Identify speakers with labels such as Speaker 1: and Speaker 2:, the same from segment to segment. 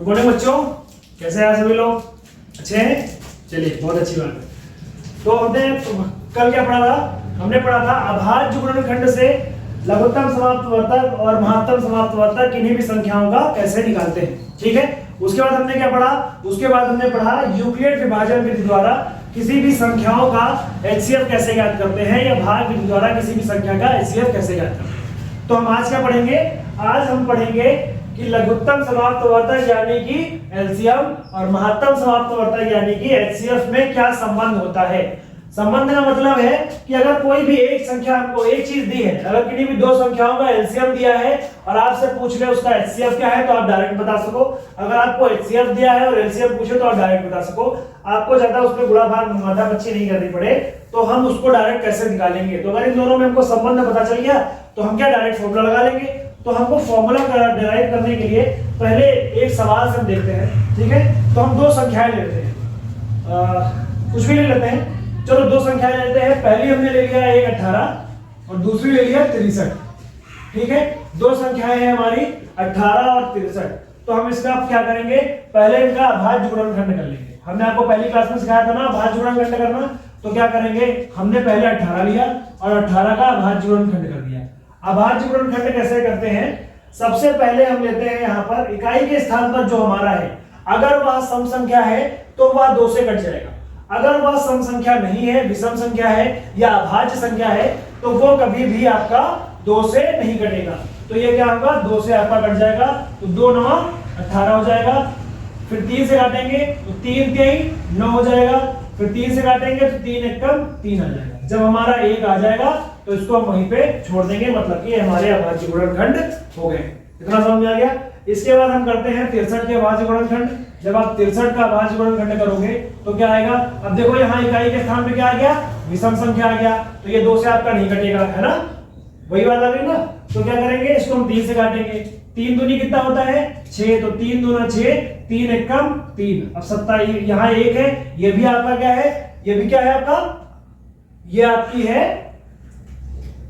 Speaker 1: Good morning बच्चों, कैसे हैं सभी लोग? अच्छे हैं? चलिए, बहुत अच्छी बात है। तो हमने कल क्या पढ़ा था? हमने पढ़ा था अभाज्य गुणनखंड से लघुत्तम समाप्तवर्तक और महत्तम समाप्तवर्तक किन्हीं भी संख्याओं का कैसे निकालते हैं। ठीक है, उसके बाद हमने क्या पढ़ा? उसके बाद हमने पढ़ा यूक्लिड विभाजन विधि द्वारा किसी भी संख्याओं का एचसीएफ कैसे ज्ञात करते हैं, या भाग विधि द्वारा किसी भी संख्या का एचसीएफ कैसे ज्ञात करते हैं। तो हम आज क्या पढ़ेंगे? आज हम पढ़ेंगे कि लघुत्तम समाप्तवर्तक यानी कि एलसीएम और महत्तम समाप्तवर्तक यानी कि एचसीएफ में क्या संबंध होता है। संबंध का मतलब है कि अगर कोई भी एक संख्या आपको एक चीज दी है, अगर किसी भी दो संख्याओं का एलसीएम दिया है और आपसे पूछ ले उसका एचसीएफ क्या है, तो आप डायरेक्ट बता सको। अगर आपको एचसीएफ दिया है और एलसीएम पूछे तो आप डायरेक्ट बता सको। आपको ज्यादा उसमें गुणा भाग माथा पच्ची नहीं करनी पड़े, तो हम उसको डायरेक्ट कैसे निकालेंगे। तो अगर इन दोनों में हमको संबंध पता चल गया तो हम क्या डायरेक्ट फॉर्मूला लगा लेंगे। तो हमको फॉर्मूला डिराइव करने के लिए पहले एक सवाल से हम देखते हैं। ठीक है, तो हम दो संख्याएं लेते हैं, कुछ भी ले लेते हैं। चलो दो संख्याएं लेते हैं। पहली हमने ले लिया एक 18 और दूसरी ले लिया 63। ठीक है, दो संख्याएं हैं हमारी 18 और 63। तो हम इसका क्या करेंगे? पहले इनका अभाज्य गुणनखंड कर लेंगे। हमने आपको पहली क्लास में सिखाया था ना अभाज्य गुणनखंड करना। तो क्या करेंगे? हमने पहले 18 लिया और 18 का अभाज्य गुणनखंड कर दिया। अभाज्य गुणनखंड कैसे करते हैं? सबसे पहले हम लेते हैं यहाँ पर इकाई के स्थान पर जो हमारा है, अगर वह सम संख्या है तो वह 2 से कट जाएगा। अगर वह सम संख्या नहीं है, विषम संख्या है या अभाज्य संख्या है, तो वो कभी भी आपका 2 से नहीं कटेगा। तो ये क्या होगा? 2 से आपका कट जाएगा, तो 2 9 18 हो जाएगा। फिर 3 से काटेंगे तो 3 3 9 हो जाएगा। फिर 3 से काटेंगे तो 3 1 3 आ जाएगा। जब हमारा 1 आ जाएगा तो इसको हम वहीं पे छोड़ देंगे, मतलब कि हमारे अभाज्य गुणनखंड हो गए। इतना समझ आ गया? इसके बाद हम करते हैं 63 के अभाज्य गुणनखंड। जब आप 63 का अभाज्य गुणनखंड करोगे तो क्या आएगा? अब देखो यहाँ इकाई के स्थान पे क्या आ गया? विषम संख्या आ गया। तो ये 2 से आपका नहीं कटेगा, है ना? वही बात आ गई ना? तो क्या करेंगे? इसको हम 3 से काटेंगे। 3 दूनी कितना होता है? 6। तो 3 दूना 6, 3 1 3। अब 27 यहाँ 1 है, ये भी आपका क्या है? ये भी क्या है आपका? ये आपकी है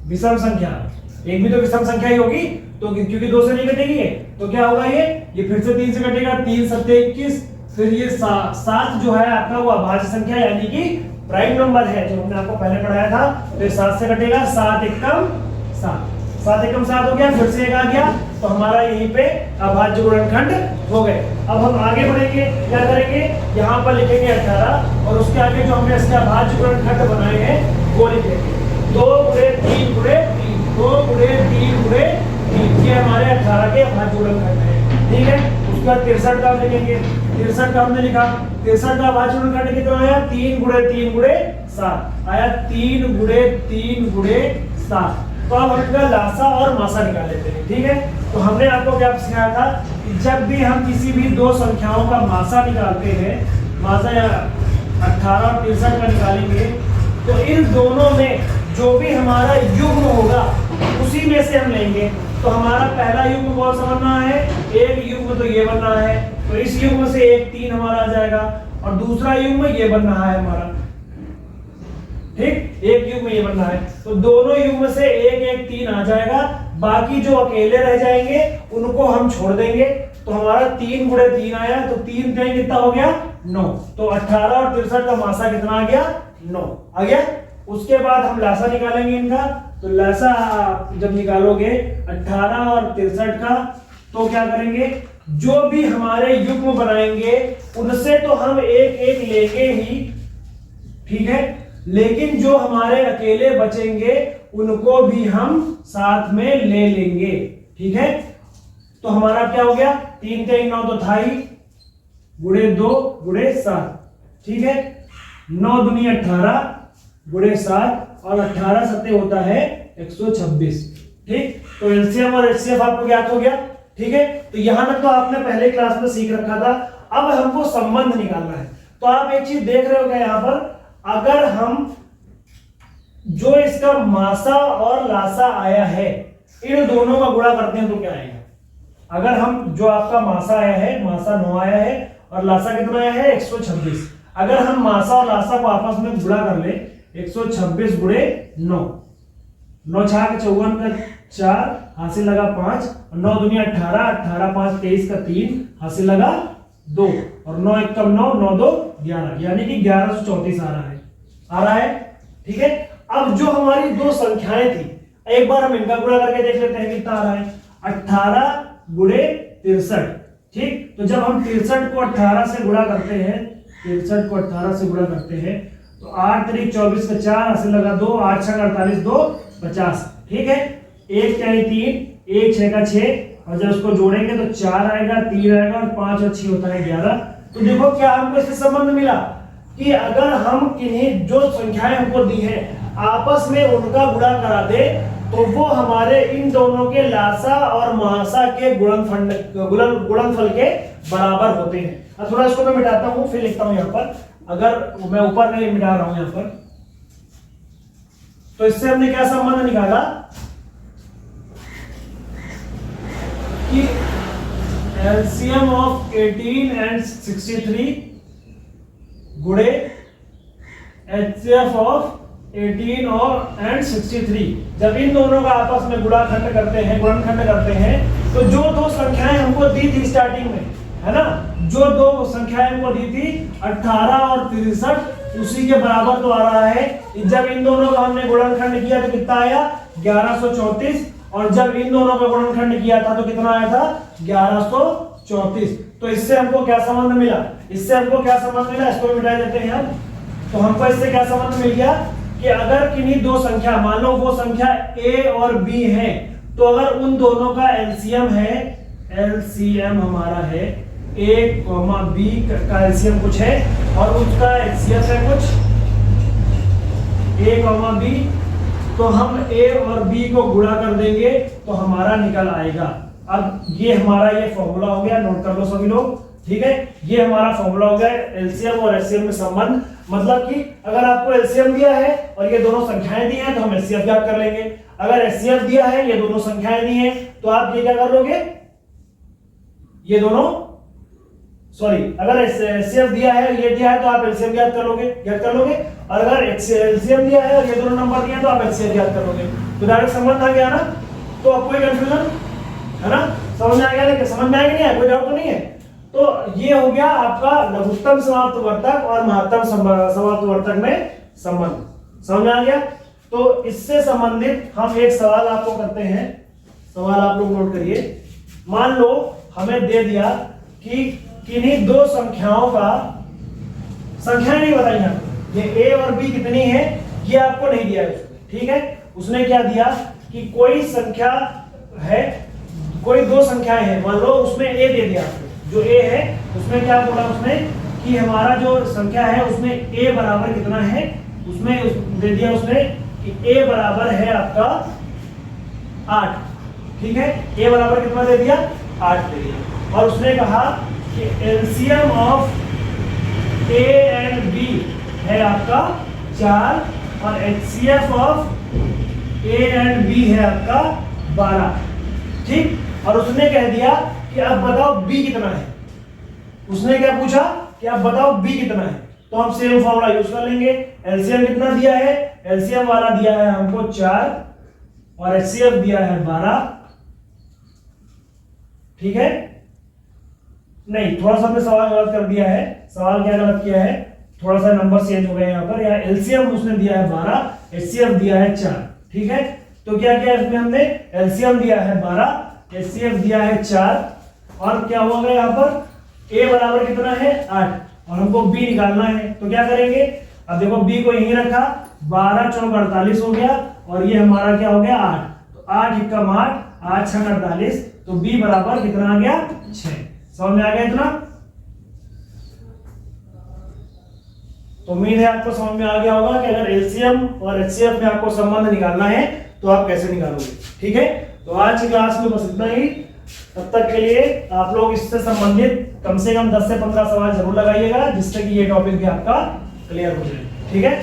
Speaker 1: विषम संख्या। एक भी तो विषम संख्या ही होगी, तो क्योंकि 2 से नहीं कटेगी तो क्या होगा? ये फिर से 3 से कटेगा। 3 7 21। फिर ये 7 जो है आपका वो अभाज्य संख्या यानी कि प्राइम नंबर है, जो हमने आपको पहले पढ़ाया था। तो 7 से कटेगा। 7 1 7, 7 1 7 हो गया। फिर से 1 आ गया, तो हमारा यहीं पे अभाज्य गुणनखंड हो गए। अब हम आगे बढ़ेंगे, क्या करेंगे? यहाँ पर लिखेंगे 18 और उसके आगे जो हमने इसके अभाज्य गुणनखंड बनाए हैं वो लिखेंगे 2 गुणे 3 गुणे 3, 2 गुणे 3 गुणे 3। ये हमारे 18 के अभाज्य गुणनखंड है। ठीक है, उसके बाद 63 का लिखेंगे। 63 का हमने लिखा। 63 का अभाज्य गुणनखंड कितना आया? 3 गुणे 3 गुणे 7 आया। 3 गुणे 3 गुणे 7। तो अब हम इसका लासा और मासा निकाल लेते हैं। ठीक है, तो हमने आपको क्या सिखाया था कि जब भी हम किसी भी दो संख्याओं का मासा निकालते हैं, मासा या 18 और 63 का निकालेंगे, तो इन दोनों में जो भी हमारा युग्म होगा उसी में से हम लेंगे। तो हमारा पहला युग्म कौन सा बनना है? एक युग्म तो ये बनना है, तो इस युग्म से 1 3 हमारा आ जाएगा। और दूसरा युग्म ये बन रहा है हमारा। ठीक, एक युग्म ये बनना है, तो दोनों युग्म से 1 1 3 आ जाएगा। बाकी जो अकेले रह जाएंगे उनको हम छोड़ देंगे। तो हमारा 3 गुणे 3 आया, तो 3 3 कितना हो गया? 9। तो 18 और 63 का मासा कितना आ गया? 9 आ गया। उसके बाद हम लासा निकालेंगे इनका। तो लासा जब निकालोगे 18 और 63 का, तो क्या करेंगे? जो भी हमारे युग्म बनाएंगे उनसे तो हम एक एक लेंगे ही, ठीक है, लेकिन जो हमारे अकेले बचेंगे उनको भी हम साथ में ले लेंगे। ठीक है, तो हमारा क्या हो गया? 3 3 9 तो था ही, गुणे 2 गुणे 7। ठीक है, 9 दूनी 18 गुणे 7 और 18 सत्ते होता है 126। ठीक, तो एलसीएम और एचसीएफ आपको ज्ञात हो गया। ठीक है, तो यहां तक तो आपने पहले क्लास में सीख रखा था। अब हमको संबंध निकालना है। तो आप एक चीज देख रहे हो क्या यहां पर? अगर हम जो इसका मासा और लासा आया है इन दोनों का गुणा करते हैं तो क्या आएगा? अगर हम जो आपका मासा आया है, मासा 9 आया है और लासा कितना आया है? 126। अगर हम मासा और लासा को आपस में गुणा कर ले 126 गुणे 9, 9 छाक 54 का 4 हासिल लगा 5 और 9 दुनिया 18, 18 5 23 का 3 हासिल लगा 2 और 9 1 कम 9, 9 2 11, यानी कि 1134 आ रहा है। ठीक है, अब जो हमारी दो संख्याएं थी, एक बार हम इनका गुणा करके देख लेते हैं कितना आ रहा है। 18 गुणे 63। ठीक, तो जब हम 63 को 18 से गुणा करते हैं, 63 को 18 से गुणा करते हैं तो 8 3 24 का 4 हासिल लगा 2, 8 6 48 2 50। ठीक है, 1 4 3, 1 6 का 6 और जब उसको जोड़ेंगे तो 4 आएगा, 3 आएगा और 5 और 6 होता है 11। तो देखो क्या हमको इससे संबंध मिला कि अगर हम किन्हीं जो संख्याएं हमको दी है आपस में उनका गुणा करा दे तो वो हमारे इन दोनों के लासा और महासा के गुणनफल के बराबर होते हैं। अब थोड़ा इसको मैं मिटाता हूं, फिर लिखता हूं यहां पर, अगर मैं ऊपर नहीं मिटा रहा हूं यहां पर, तो इससे हमने क्या संबंध निकाला कि एलसीएम ऑफ 18 एंड 63 गुणे एचसीएफ ऑफ 18 और एंड 63, जब इन दोनों का आपस में गुणनखंड करते हैं तो जो दो संख्याएं हमको दी थी स्टार्टिंग में, है ना, जो दो संख्याएं हमको दी थी 18 और 63, उसी के बराबर तो आ रहा है। जब इन दोनों का हमने गुणनखंड किया तो कितना आया 1134 और जब इन दोनों का गुणनखंड किया था तो कितना आया था 1134। तो इससे हमको क्या संबंध मिला, इससे हमको क्या संबंध मिला, इसको मिटा देते हैं हम। तो हमको इससे क्या संबंध मिल गया कि अगर किन्हीं दो संख्या, मान लो वो संख्या a और b है, तो अगर उन दोनों का एलसीएम है, एलसीएम हमारा है a, b का एलसीएम कुछ है और उसका एचसीएफ है कुछ a, b, तो हम a और b को गुणा कर देंगे तो हमारा निकल आएगा। अब ये हमारा ये फॉर्मूला हो गया, नोट कर लो सभी लोग। ठीक है, ये हमारा फॉर्मूला हो गया एलसीएम और एचसीएफ में संबंध। मतलब कि अगर आपको एलसीएम दिया है और ये दोनों संख्याएं दी हैं तो हम एचसीएफ ज्ञात कर लेंगे। अगर एचसीएफ दिया है, ये दोनों संख्याएं दी हैं, तो आप ये क्या कर लोगे, ये दोनों, सॉरी, अगर एचसीएफ दिया है, ये दिया है, तो आप एलसीएम ज्ञात कर लोगे। और अगर एलसीएम दिया है और ये दोनों नंबर दिए हैं तो आप एचसीएफ ज्ञात कर लोगे। तो डायरेक्ट संबंध आ गया ना। तो अब कोई कंफ्यूजन है ना, समझ में आ गया ना, समझ में आएगा नहीं है, कोई डाउट तो नहीं है। तो ये हो गया आपका लघुत्तम समाप्तवर्तक और महत्तम समाप्तवर्तक में संबंध। समझ में आ गया। तो इससे संबंधित हम एक सवाल आपको करते हैं। सवाल आप लोग नोट करिए। मान लो हमें दे दिया कि किन्हीं दो संख्याओं का, संख्याएं नहीं बताई आपको, ये a और b कितनी है ये आपको नहीं दिया है। ठीक है, उसने क्या दिया कि कोई संख्या है, कोई दो संख्याएं हैं, मान लो उसमें a दे दिया आपको, जो a है उसमें क्या बोला उसने कि हमारा जो संख्या है उसमें a बराबर कितना है, उसमें दे दिया उसने कि a बराबर है आपका 8। ठीक है, a बराबर कितना दे दिया 8 दे दिया। और उसने कहा कि LCM of a and b है आपका 4 और HCF of a and b है आपका 12। ठीक, और उसने कह दिया कि अब बताओ b कितना है। उसने क्या पूछा कि अब बताओ b कितना है, तो हम सेम फॉर्मूला यूज कर लेंगे। एलसीएम कितना दिया है, एलसीएम वाला दिया है हमको 4 और एचसीएफ दिया है 12। ठीक है, नहीं, थोड़ा सा हमने सवाल गलत कर दिया है। सवाल क्या गलत किया है, थोड़ा सा नंबर चेंज हो गए यहाँ पर। यहाँ एलसीएम उसने दिया है 12, एचसीएफ दिया है 4। ठीक है, तो क्या किया इसमें हमने, एलसीएम दिया है 12, एचसीएफ दिया है 4 और क्या होगा यहाँ पर a बराबर कितना है 8 और हमको b निकालना है। तो क्या करेंगे, अब देखो b को यहीं रखा, 12 चौक 48 हो गया और ये हमारा क्या हो गया 8। तो 8 एकम 8, 8 छक 48, तो b बराबर कितना आ गया 6। समझ में आ गया इतना। तो उम्मीद है आपको समझ में आ गया होगा कि अगर एलसीएम और एचसीएफ में आपको संबंध निकालना है तो आप कैसे निकालोगे। ठीक है, तो आज की क्लास में बस इतना ही। तब तक के लिए आप लोग इससे संबंधित कम से कम 10 से 15 सवाल जरूर लगाइएगा, जिससे कि ये टॉपिक भी आपका क्लियर हो जाए। ठीक है,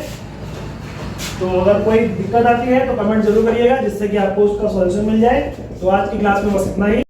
Speaker 1: तो अगर कोई दिक्कत आती है तो कमेंट जरूर करिएगा, जिससे कि आपको उसका सॉल्यूशन मिल जाए। तो आज की क्लास में बस इतना ही।